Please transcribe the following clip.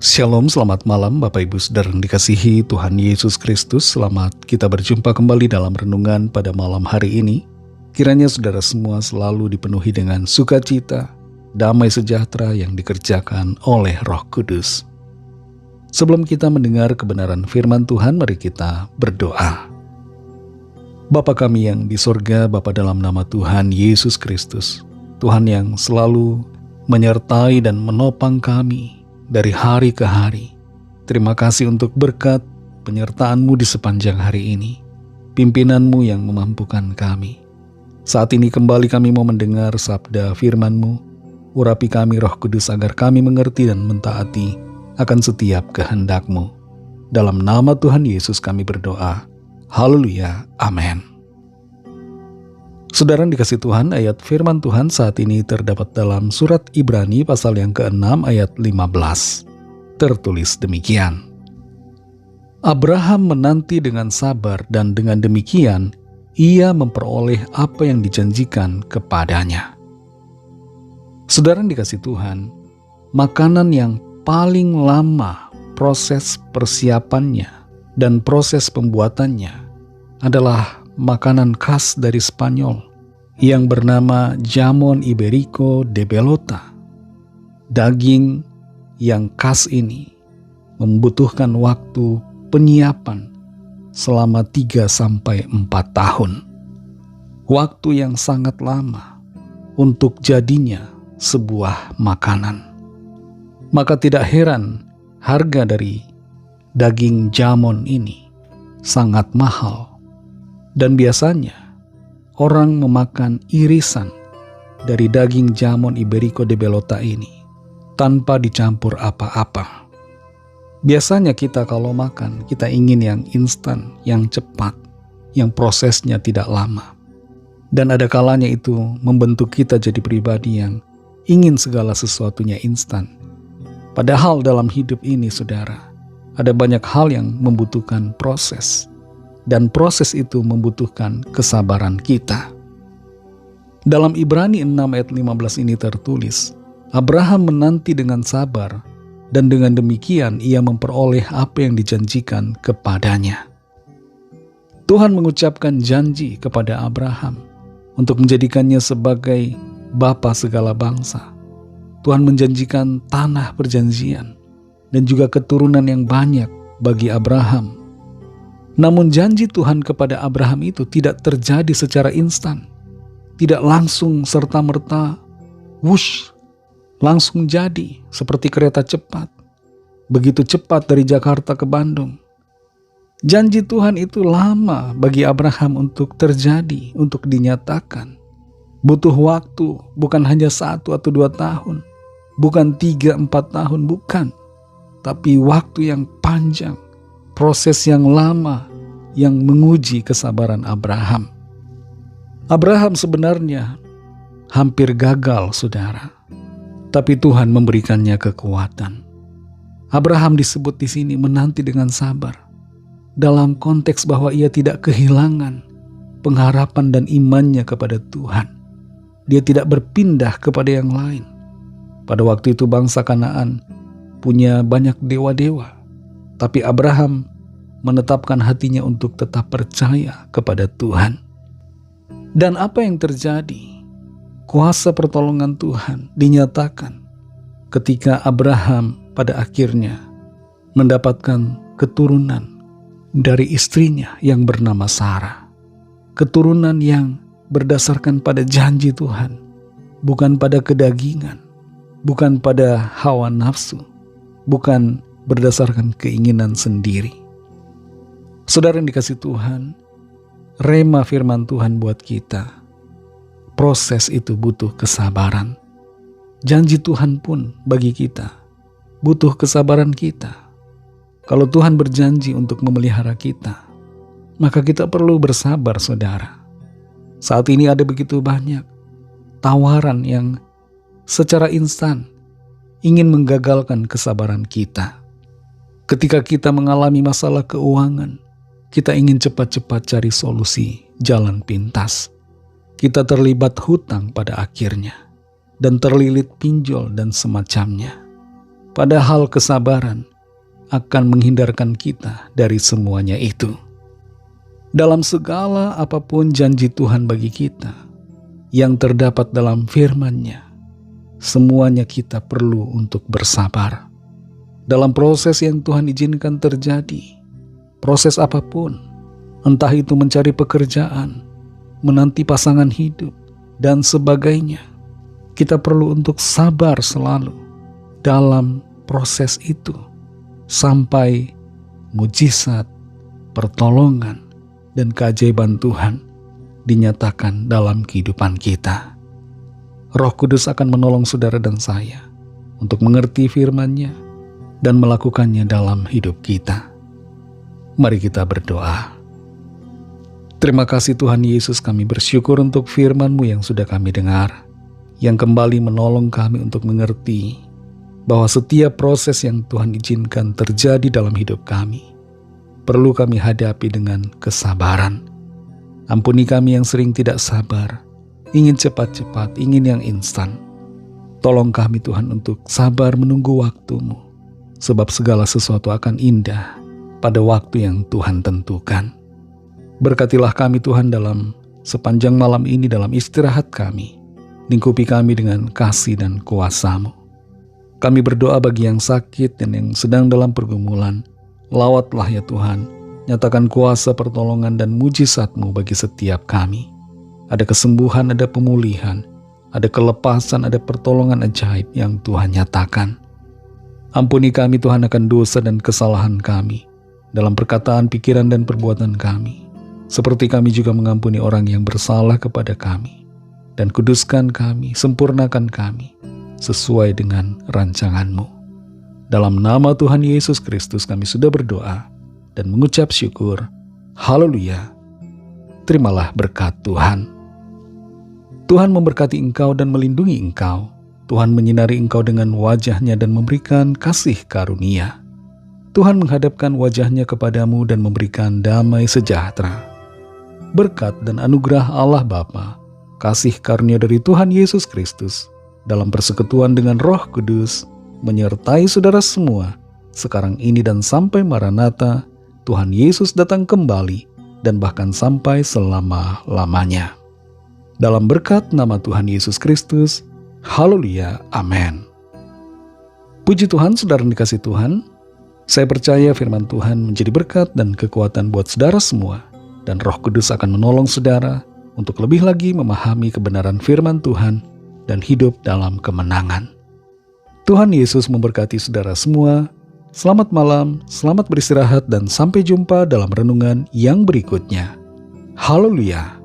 Shalom, selamat malam Bapak Ibu Saudara yang dikasihi Tuhan Yesus Kristus. Selamat kita berjumpa kembali dalam renungan pada malam hari ini. Kiranya saudara semua selalu dipenuhi dengan sukacita, damai sejahtera yang dikerjakan oleh Roh Kudus. Sebelum kita mendengar kebenaran firman Tuhan, mari kita berdoa. Bapa kami yang di sorga, Bapa dalam nama Tuhan Yesus Kristus, Tuhan yang selalu menyertai dan menopang kami dari hari ke hari. Terima kasih untuk berkat penyertaan-Mu di sepanjang hari ini. Pimpinan-Mu yang memampukan kami. Saat ini kembali kami mau mendengar sabda firman-Mu. Urapi kami Roh Kudus agar kami mengerti dan mentaati akan setiap kehendak-Mu. Dalam nama Tuhan Yesus kami berdoa. Haleluya. Amin. Saudara yang dikasih Tuhan, ayat firman Tuhan saat ini terdapat dalam surat Ibrani pasal yang ke-6 ayat 15. Tertulis demikian. Abraham menanti dengan sabar dan dengan demikian ia memperoleh apa yang dijanjikan kepadanya. Saudara yang dikasih Tuhan, makanan yang paling lama proses persiapannya dan proses pembuatannya adalah makanan khas dari Spanyol yang bernama jamon iberico de bellota. Daging yang khas ini membutuhkan waktu penyiapan selama 3-4 tahun. Waktu yang sangat lama untuk jadinya sebuah makanan. Maka tidak heran harga dari daging jamon ini sangat mahal. Dan biasanya orang memakan irisan dari daging jamon iberico de bellota ini tanpa dicampur apa-apa. Biasanya kita kalau makan, kita ingin yang instan, yang cepat, yang prosesnya tidak lama. Dan ada kalanya itu membentuk kita jadi pribadi yang ingin segala sesuatunya instan. Padahal dalam hidup ini, saudara, ada banyak hal yang membutuhkan proses. Dan proses itu membutuhkan kesabaran kita. Dalam Ibrani 6 ayat 15 ini tertulis, Abraham menanti dengan sabar, dan dengan demikian ia memperoleh apa yang dijanjikan kepadanya. Tuhan mengucapkan janji kepada Abraham untuk menjadikannya sebagai bapa segala bangsa. Tuhan menjanjikan tanah perjanjian dan juga keturunan yang banyak bagi Abraham. Namun janji Tuhan kepada Abraham itu tidak terjadi secara instan. Tidak langsung serta-merta, wush, langsung jadi seperti kereta cepat. Begitu cepat dari Jakarta ke Bandung. Janji Tuhan itu lama bagi Abraham untuk terjadi, untuk dinyatakan. Butuh waktu, bukan hanya 1 atau 2 tahun. Bukan 3-4 tahun, bukan. Tapi waktu yang panjang. Proses yang lama yang menguji kesabaran Abraham. Abraham sebenarnya hampir gagal, saudara. Tapi Tuhan memberikannya kekuatan. Abraham disebut di sini menanti dengan sabar. Dalam konteks bahwa ia tidak kehilangan pengharapan dan imannya kepada Tuhan. Dia tidak berpindah kepada yang lain. Pada waktu itu bangsa Kanaan punya banyak dewa-dewa. Tapi Abraham menetapkan hatinya untuk tetap percaya kepada Tuhan. Dan apa yang terjadi? Kuasa pertolongan Tuhan dinyatakan ketika Abraham pada akhirnya mendapatkan keturunan dari istrinya yang bernama Sarah. Keturunan yang berdasarkan pada janji Tuhan, bukan pada kedagingan, bukan pada hawa nafsu, bukan berdasarkan keinginan sendiri. Saudara yang dikasih Tuhan, rema firman Tuhan buat kita. Proses itu butuh kesabaran. Janji Tuhan pun bagi kita butuh kesabaran kita. Kalau Tuhan berjanji untuk memelihara kita, maka kita perlu bersabar, saudara. Saat ini ada begitu banyak tawaran yang secara instan ingin menggagalkan kesabaran kita. Ketika kita mengalami masalah keuangan, kita ingin cepat-cepat cari solusi jalan pintas. Kita terlibat hutang pada akhirnya dan terlilit pinjol dan semacamnya. Padahal kesabaran akan menghindarkan kita dari semuanya itu. Dalam segala apapun janji Tuhan bagi kita yang terdapat dalam firman-Nya, semuanya kita perlu untuk bersabar. Dalam proses yang Tuhan izinkan terjadi, proses apapun, entah itu mencari pekerjaan, menanti pasangan hidup, dan sebagainya, kita perlu untuk sabar selalu dalam proses itu sampai mujizat, pertolongan, dan keajaiban Tuhan dinyatakan dalam kehidupan kita. Roh Kudus akan menolong saudara dan saya untuk mengerti firman-Nya dan melakukannya dalam hidup kita. Mari kita berdoa. Terima kasih Tuhan Yesus, kami bersyukur untuk firman-Mu yang sudah kami dengar, yang kembali menolong kami untuk mengerti bahwa setiap proses yang Tuhan izinkan terjadi dalam hidup kami perlu kami hadapi dengan kesabaran. Ampuni kami yang sering tidak sabar, ingin cepat-cepat, ingin yang instan. Tolong kami Tuhan untuk sabar menunggu waktu-Mu, sebab segala sesuatu akan indah pada waktu yang Tuhan tentukan. Berkatilah kami Tuhan dalam sepanjang malam ini, dalam istirahat kami. Lingkupi kami dengan kasih dan kuasa-Mu. Kami berdoa bagi yang sakit dan yang sedang dalam pergumulan. Lawatlah ya Tuhan, nyatakan kuasa pertolongan dan mujizat-Mu bagi setiap kami. Ada kesembuhan, ada pemulihan, ada kelepasan, ada pertolongan ajaib yang Tuhan nyatakan. Ampuni kami Tuhan akan dosa dan kesalahan kami dalam perkataan, pikiran, dan perbuatan kami. Seperti kami juga mengampuni orang yang bersalah kepada kami. Dan kuduskan kami, sempurnakan kami sesuai dengan rancangan-Mu. Dalam nama Tuhan Yesus Kristus kami sudah berdoa dan mengucap syukur. Haleluya. Terimalah berkat Tuhan. Tuhan memberkati engkau dan melindungi engkau. Tuhan menyinari engkau dengan wajah-Nya dan memberikan kasih karunia. Tuhan menghadapkan wajah-Nya kepadamu dan memberikan damai sejahtera. Berkat dan anugerah Allah Bapa, kasih karunia dari Tuhan Yesus Kristus, dalam persekutuan dengan Roh Kudus, menyertai saudara semua, sekarang ini dan sampai Maranatha, Tuhan Yesus datang kembali, dan bahkan sampai selama-lamanya. Dalam berkat nama Tuhan Yesus Kristus, haleluya, amin. Puji Tuhan, saudara yang dikasihi Tuhan, saya percaya firman Tuhan menjadi berkat dan kekuatan buat saudara semua, dan Roh Kudus akan menolong saudara untuk lebih lagi memahami kebenaran firman Tuhan dan hidup dalam kemenangan. Tuhan Yesus memberkati saudara semua. Selamat malam, selamat beristirahat, dan sampai jumpa dalam renungan yang berikutnya. Haleluya.